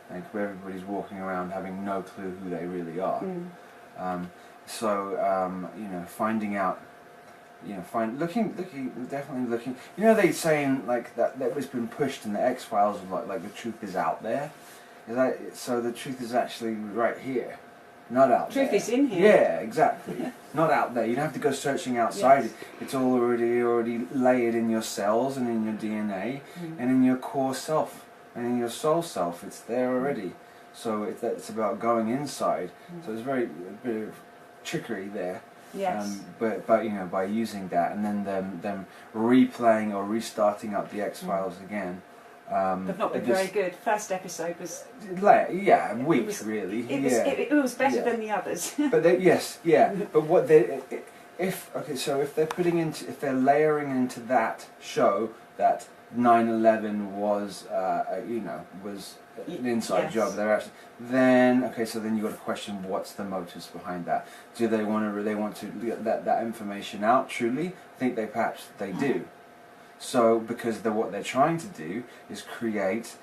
Like, where everybody's walking around having no clue who they really are. You know, finding out. You know, definitely looking. You know, they saying like that was been pushed in the X-Files, like the truth is out there. So the truth is actually right here, not out there. Truth is in here. Yeah, exactly. Not out there. You don't have to go searching outside. Yes. It's all already layered in your cells and in your DNA and in your core self and in your soul self. It's there already. So it's about going inside. So it's a bit of trickery there. Yes. But you know, by using that and then them replaying or restarting up the X-Files again. They've not been very good. First episode was weak, really. It was better than the others. But but what if they're layering into that show that 9/11 was was an inside job. Then you've got to question what's the motives behind that. Do they want to let that information out truly? I think perhaps they do. So because what they're trying to do is create.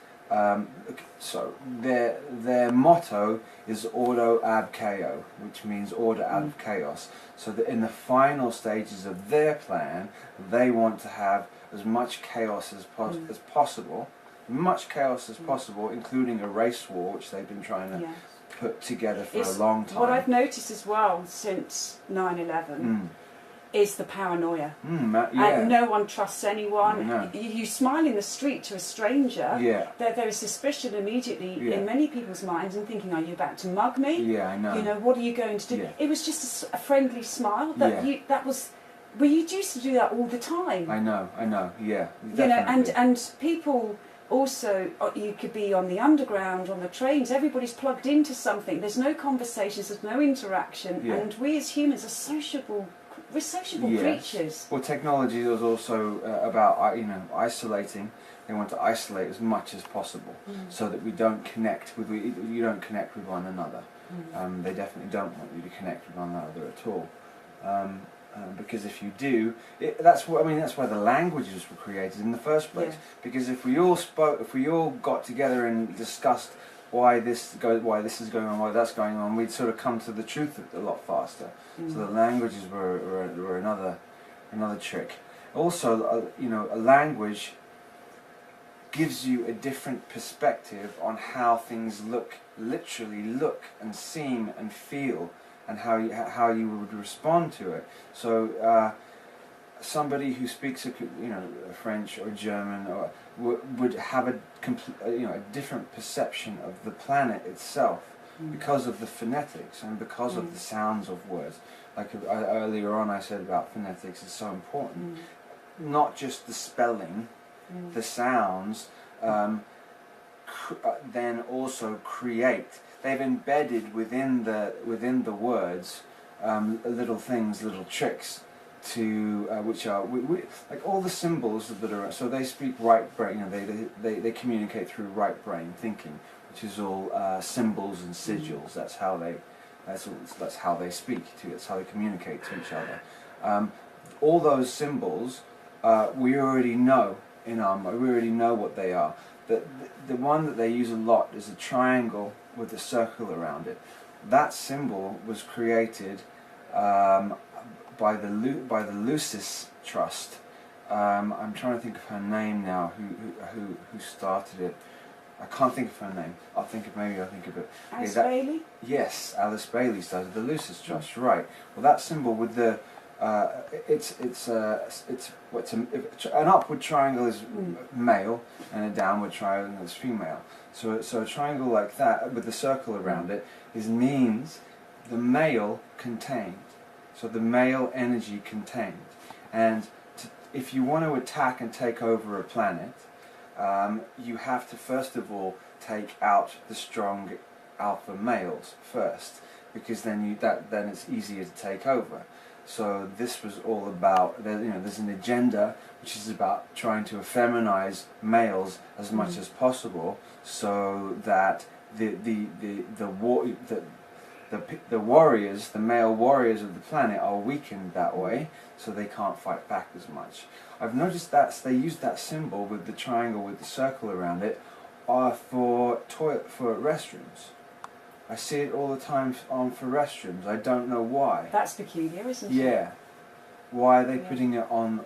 So their motto is ordo ab chaos, which means order out of chaos. So that in the final stages of their plan, they want to have as much chaos as possible. Much chaos as possible, including a race war, which they've been trying to put together for a long time. What I've noticed as well since 9/11 is the paranoia. No one trusts anyone. No. You smile in the street to a stranger, there is suspicion immediately in many people's minds, and thinking, are you about to mug me? Yeah, I know. You know, what are you going to do? It was just a friendly smile. We used to do that all the time. I know, yeah. You know, and people. Also, you could be on the underground, on the trains, everybody's plugged into something, there's no conversations, there's no interaction, and we as humans are sociable creatures. Well, technology is also about isolating. They want to isolate as much as possible so that you don't connect with one another. They definitely don't want you to connect with one another at all. Because if you do, that's why the languages were created in the first place. Because if we all got together and discussed why this is going on, why that's going on, we'd sort of come to the truth a lot faster. So the languages were another trick. Also, a language gives you a different perspective on how things literally look and seem and feel, and how you would respond to it. So somebody who speaks French or German would have a different perception of the planet itself because of the phonetics and because of the sounds of words. Like earlier on I said about phonetics is so important. Not just the spelling, the sounds, then also create. They've embedded within the words little things, little tricks which are like all the symbols that are, so they speak right brain, they communicate through right brain thinking, which is all symbols and sigils. That's how they speak to. That's how they communicate to each other. All those symbols we already know in our mind. We already know what they are. The one that they use a lot is a triangle with a circle around it. That symbol was created by the Lucis Trust. I'm trying to think of her name now. Who started it? I can't think of her name. Maybe I'll think of it. Alice Bailey? Yes, Alice Bailey started the Lucis Trust. Right. Well, that symbol with the an upward triangle is male and a downward triangle is female. So a triangle like that with the circle around it means the male contained. So the male energy contained. And if you want to attack and take over a planet, you have to first of all take out the strong alpha males first, because then it's easier to take over. So this was all about, there's an agenda which is about trying to effeminize males as much as possible, so that the warriors, the male warriors of the planet, are weakened that way, so they can't fight back as much. I've noticed that they use that symbol with the triangle with the circle around it for restrooms. I see it all the time for restrooms. I don't know why. That's peculiar, isn't it? Yeah. Why are they putting it on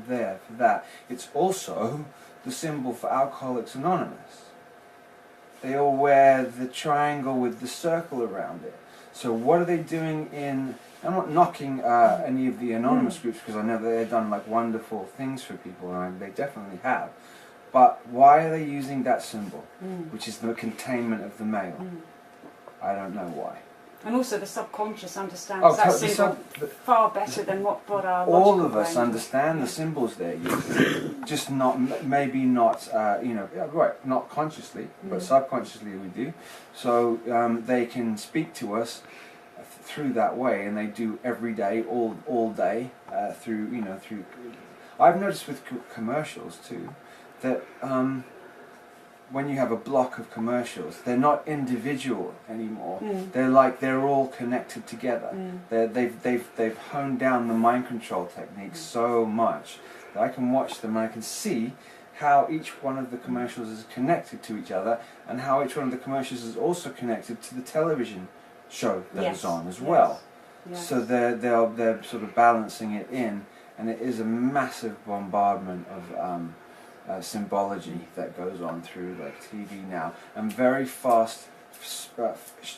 there for that? It's also the symbol for Alcoholics Anonymous. They all wear the triangle with the circle around it. So what are they doing in... I'm not knocking any of the anonymous groups, because I know that they've done like wonderful things for people, and they definitely have. But why are they using that symbol, which is the containment of the male? I don't know why. And also the subconscious understands that symbol far better than what our logical all of us brain understand the symbols they're using, just not not consciously, but subconsciously we do. So they can speak to us through that way, and they do every day, all day, through. I've noticed with commercials too that. When you have a block of commercials, they're not individual anymore. They're all connected together. They've honed down the mind control techniques so much that I can watch them and I can see how each one of the commercials is connected to each other, and how each one of the commercials is also connected to the television show that is on as well. Yes. So they're sort of balancing it in, and it is a massive bombardment of symbology that goes on through like TV now, and very fast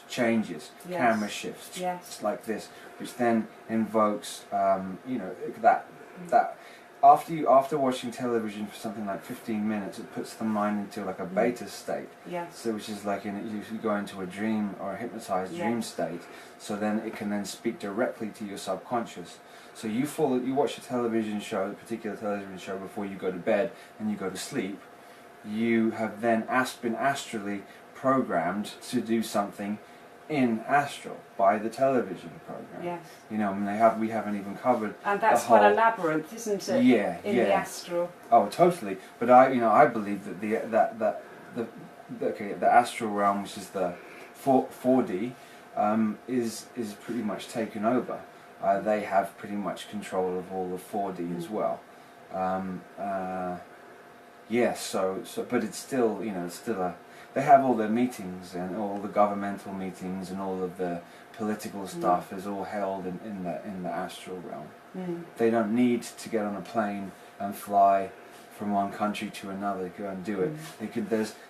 changes, camera shifts, like this, which then invokes that after watching television for something like 15 minutes, it puts the mind into like a beta state. So which is like you go into a dream or a hypnotized dream state. So then it can then speak directly to your subconscious. So you watch a television show, a particular television show, before you go to bed and you go to sleep. You have then been astrally programmed to do something in astral by the television program. Yes. We haven't even covered. And that's quite a labyrinth, isn't it? Yeah. In the astral. Oh, totally. But I believe that the astral realm, which is the 4D, is pretty much taken over. They have pretty much control of all of 4D as well. But it's still, they have all their meetings, and all the governmental meetings and all of the political stuff is all held in the astral realm. They don't need to get on a plane and fly from one country to another to go and do it.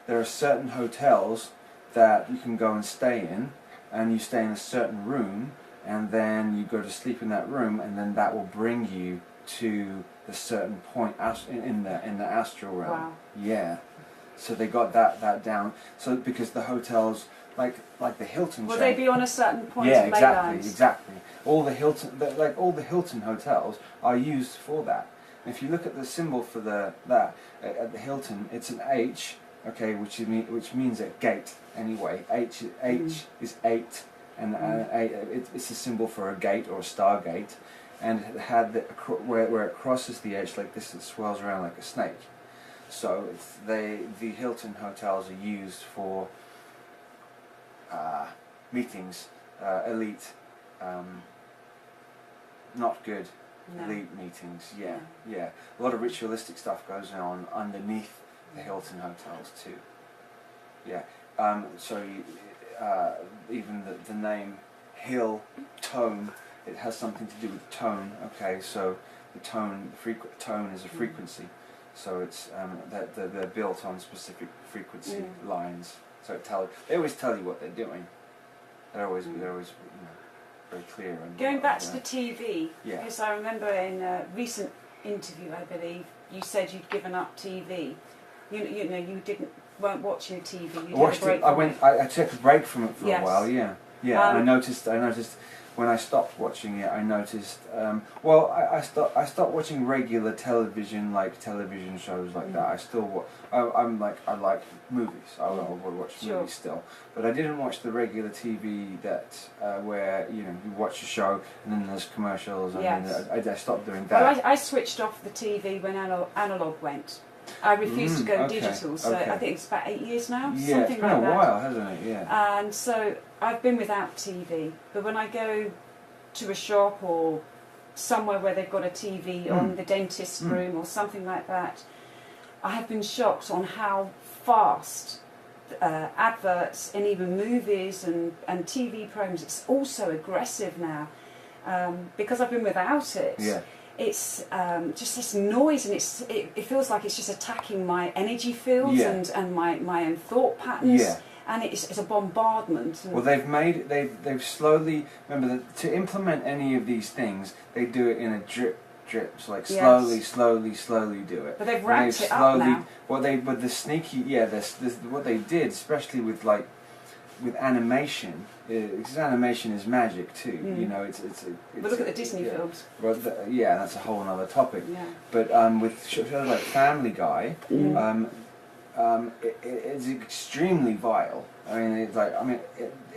There are certain hotels that you can go and stay in, and you stay in a certain room, and then you go to sleep in that room, and then that will bring you to a certain point in the astral realm. Wow. Yeah. So they got that down. So because the hotels, like the Hilton, will they be on a certain point? Yeah, of exactly. All the Hilton hotels are used for that. And if you look at the symbol for at the Hilton, it's an H, okay, which means a gate. Anyway, H is 8. And it's a symbol for a gate or a stargate, and it had where it crosses the edge like this, it swirls around like a snake. So the Hilton hotels are used for meetings, elite, not good. No. Elite meetings, yeah. A lot of ritualistic stuff goes on underneath the Hilton hotels too. Yeah. So even the name Hill Tone, it has something to do with tone. Okay, so the tone is a frequency. So it's that they're built on specific frequency lines. So they always tell you what they're doing. They're always very clear. And going back to the TV, yeah. because I remember in a recent interview, I believe, you said you'd given up TV. You know, you weren't watching TV. You watched it. I took a break from it for a while. Yeah. And I noticed when I stopped watching it, I noticed. I stopped watching regular television, like television shows like that. I still I like movies. I would watch movies still, but I didn't watch the regular TV that where you watch a show and then there's commercials. Yes. And I stopped doing that. Well, I switched off the TV when analog went. I refused to go digital, so I think it's about 8 years now. Yeah, something it's been like a while, hasn't it? Yeah. And so I've been without TV, but when I go to a shop or somewhere where they've got a TV on the dentist's room or something like that, I have been shocked on how fast adverts and even movies and TV programs, it's also aggressive now. Because I've been without it. Yeah. It's just this noise, and it feels like it's just attacking my energy fields and my own thought patterns. Yeah. And it's a bombardment. Well, they've slowly, remember that to implement any of these things, they do it in a drips, like slowly do it. But they've ramped it up now. What they did, especially with animation, because animation is magic too. You know, it's but look at the Disney films. Well, that's a whole other topic. Yeah. But with shows like Family Guy, it's extremely vile. I mean,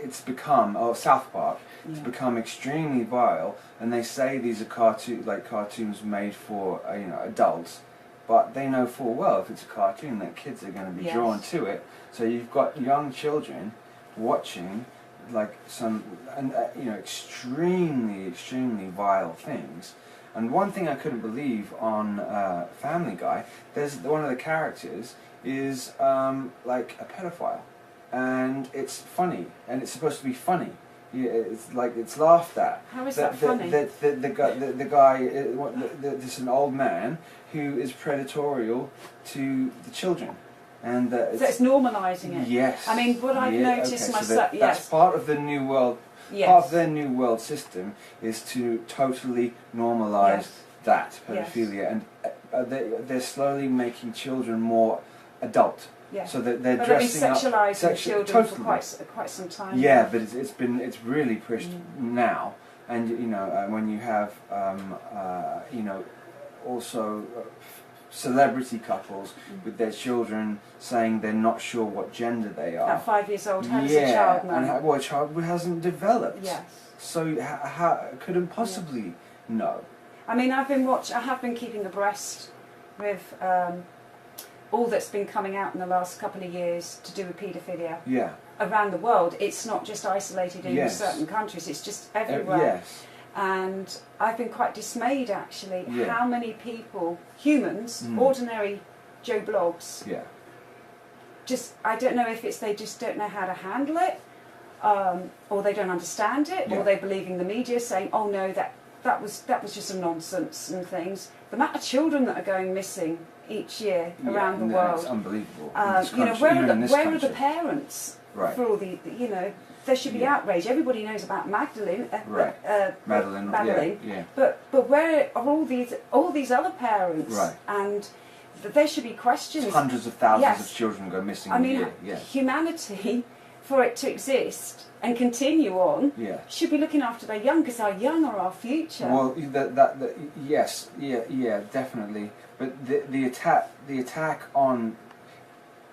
it's become South Park. It's become extremely vile, and they say these are cartoons made for adults, but they know full well if it's a cartoon that kids are going to be drawn to it. So you've got young children watching extremely vile things. And one thing I couldn't believe on Family Guy, there's one of the characters is like a pedophile, and it's funny, and it's supposed to be funny. Yeah, it's laughed at. How is that funny? The guy, this an old man who is predatorial to the children. And so it's normalising it. Yes. I mean, what I've noticed myself. So that's part of the new world. Yes. Part of their new world system is to totally normalise that pedophilia, and they're slowly making children more adult. Yeah. So they're dressing up. They've been sexualising children for quite some time. Yeah, now. But it's really pushed now, and when you have also. Celebrity couples with their children saying they're not sure what gender they are. At 5 years old, how does a child know? And a child who hasn't developed. Yes. So how couldn't possibly know? I mean, I have been keeping abreast with all that's been coming out in the last couple of years to do with paedophilia. Yeah. Around the world, it's not just isolated in certain countries; it's just everywhere. Yes. And I've been quite dismayed, actually, how many people, humans, ordinary Joe Bloggs, I don't know if they just don't know how to handle it, or they don't understand it, or they're believing the media saying, oh no, that was just a nonsense and things. The amount of children that are going missing each year around the world. It's unbelievable. Where are the parents for all the, there should be outrage. Everybody knows about Magdalene. Madeline. But where are all these other parents? Right. And there should be questions. Hundreds of thousands of children go missing a year. Humanity, for it to exist and continue on, should be looking after their young, because our young are our future. Well, yes, definitely. But the attack on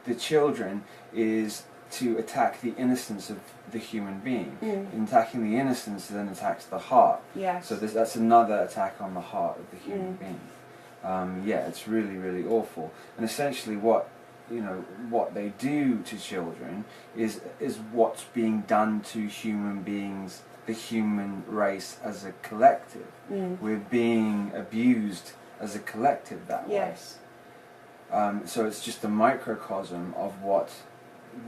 the children is to attack the innocence of the human being. In attacking the innocence then attacks the heart. Yes. So that's another attack on the heart of the human being. Yeah, it's really, really awful. And essentially what they do to children is what's being done to human beings, the human race as a collective. We're being abused as a collective that way. Yes. So it's just a microcosm of what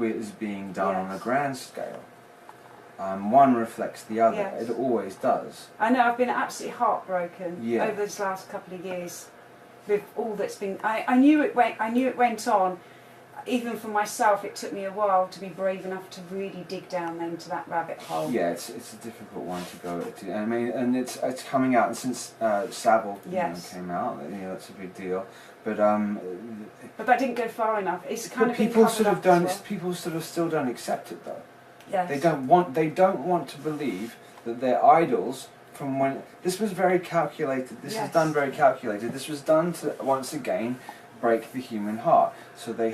is being done on a grand scale. One reflects the other. Yes. It always does. I know, I've been absolutely heartbroken Yeah. over this last couple of years with all that's been. I knew it went on. Even for myself, it took me a while to be brave enough to really dig down into that rabbit hole. Yeah, it's a difficult one to go to. I mean, and it's coming out, and since Savile came out, that's a big deal. But that didn't go far enough. It's kind of people been sort of covered don't. up as well. People sort of still don't accept it though. Yes. They don't want to believe that their idols. From when this was very calculated. This was done very calculated. This was done to once again break the human heart. So you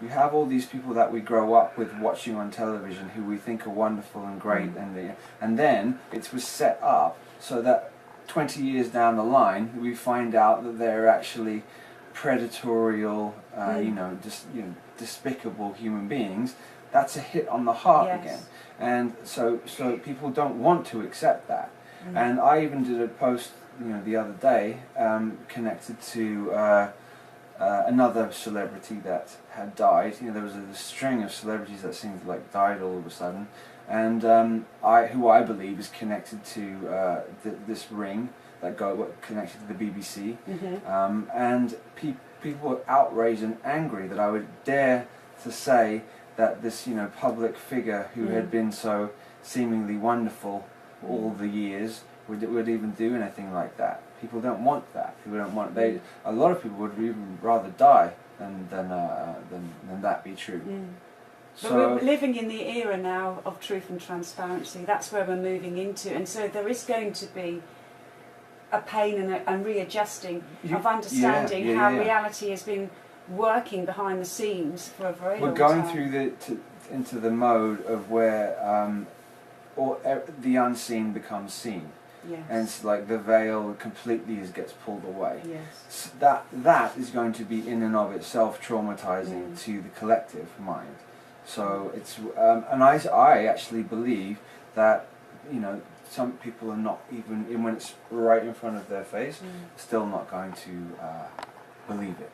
have all these people that we grow up with watching on television who we think are wonderful and great, and then it was set up so that 20 years down the line we find out that they're actually predatorial, despicable human beings. That's a hit on the heart again, and so people don't want to accept that. And I even did a post, the other day, connected to another celebrity that had died. There was a string of celebrities that seemed like died all of a sudden, and who I believe is connected to this ring that connected to the BBC, and people were outraged and angry that I would dare to say that this public figure who had been so seemingly wonderful all the years would even do anything like that. People don't want that. People don't want. A lot of people would even rather die than that be true. But we're living in the era now of truth and transparency. That's where we're moving into, and so there is going to be a pain and readjusting of understanding how reality has been working behind the scenes for a very long time. We're going through into the mode of where the unseen becomes seen. Yes. And it's like the veil completely gets pulled away. Yes. So that is going to be in and of itself traumatizing to the collective mind. So it's and I actually believe that some people are not even when it's right in front of their face, still not going to believe it.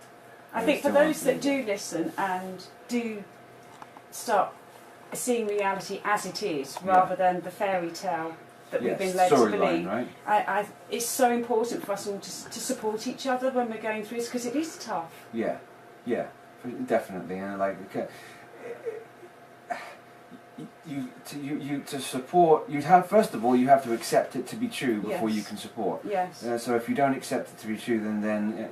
I think for those that do listen and do start seeing reality as it is, rather than the fairy tale that we've been led to believe. Right? It's so important for us all to support each other when we're going through this, because it is tough. Yeah, definitely, and to support, first of all you have to accept it to be true before you can support. Yes. So if you don't accept it to be true, then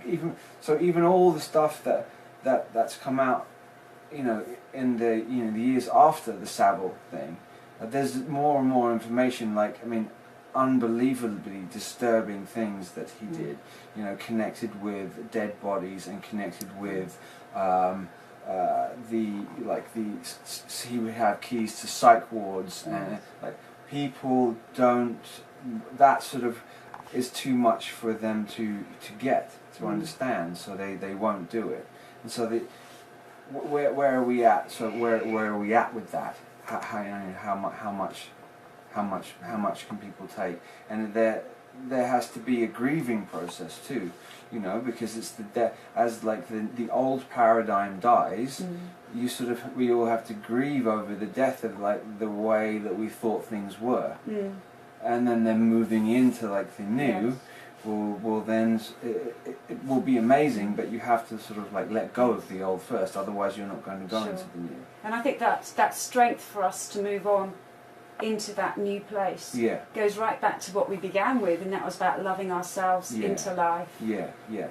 even all the stuff that's come out, in the the years after the Savile thing. There's more and more information, unbelievably disturbing things that he did, connected with dead bodies and connected with he would have keys to psych wards, and people don't. That sort of is too much for them to understand, so they won't do it. And so where are we at? So where are we at with that? How much can people take? And there has to be a grieving process too, because it's as the old paradigm dies, we all have to grieve over the death of the way that we thought things were, and then moving into the new. Will then it will be amazing, but you have to sort of let go of the old first, otherwise you're not going to go into the new. And I think that strength for us to move on into that new place goes right back to what we began with, and that was about loving ourselves into life.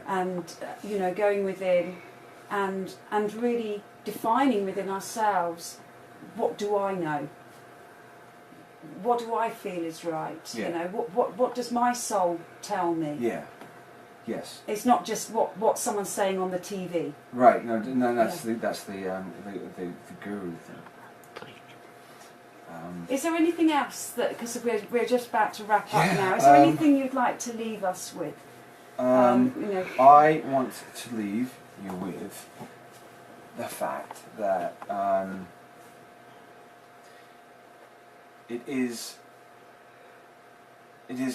And going within and really defining within ourselves, what do I know? What do I feel is right? What does my soul tell me? Yes. It's not just what someone's saying on the TV. Right. No. That's Yeah. the guru thing. Is there anything else that, because we're just about to wrap up Yeah, now, is there anything you'd like to leave us with? You know, I want to leave you with the fact that it is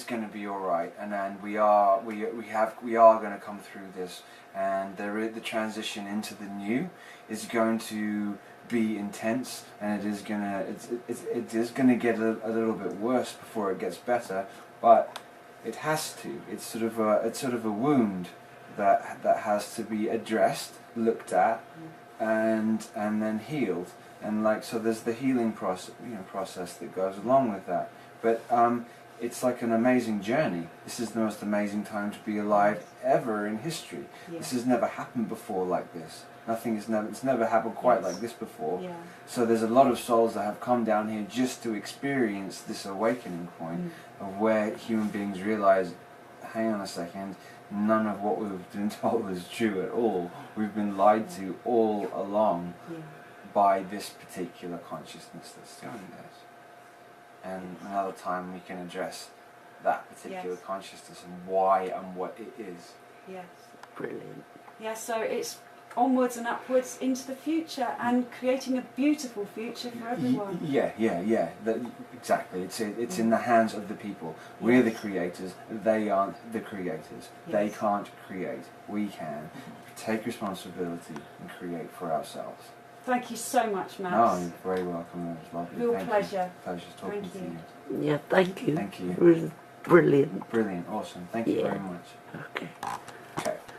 going to be all right, and then we are going to come through this, and the transition into the new is going to be intense, and it is gonna get a little bit worse before it gets better, but it has to. It's sort of a wound that has to be addressed, looked at, and then healed, and so there's the healing process that goes along with that. But it's like an amazing journey. This is the most amazing time to be alive ever in history. Yeah. This has never happened before like this. It's never happened quite like this before. Yeah. So there's a lot of souls that have come down here just to experience this awakening point of where human beings realize, hang on a second, none of what we've been told is true at all. We've been lied to all along by this particular consciousness that's doing this. And another time we can address that particular consciousness and why and what it is. Yes. Brilliant. Yeah, so it's onwards and upwards into the future and creating a beautiful future for everyone. Yeah. Exactly. It's in the hands of the people. We're the creators. They aren't the creators. They can't create. We can. Take responsibility and create for ourselves. Thank you so much, Max. No, you're very welcome. It was lovely. Real Thank pleasure. You. Pleasure talking to you. Yeah, thank you. Thank you. It was brilliant. Brilliant. Awesome. Thank you very much. Okay.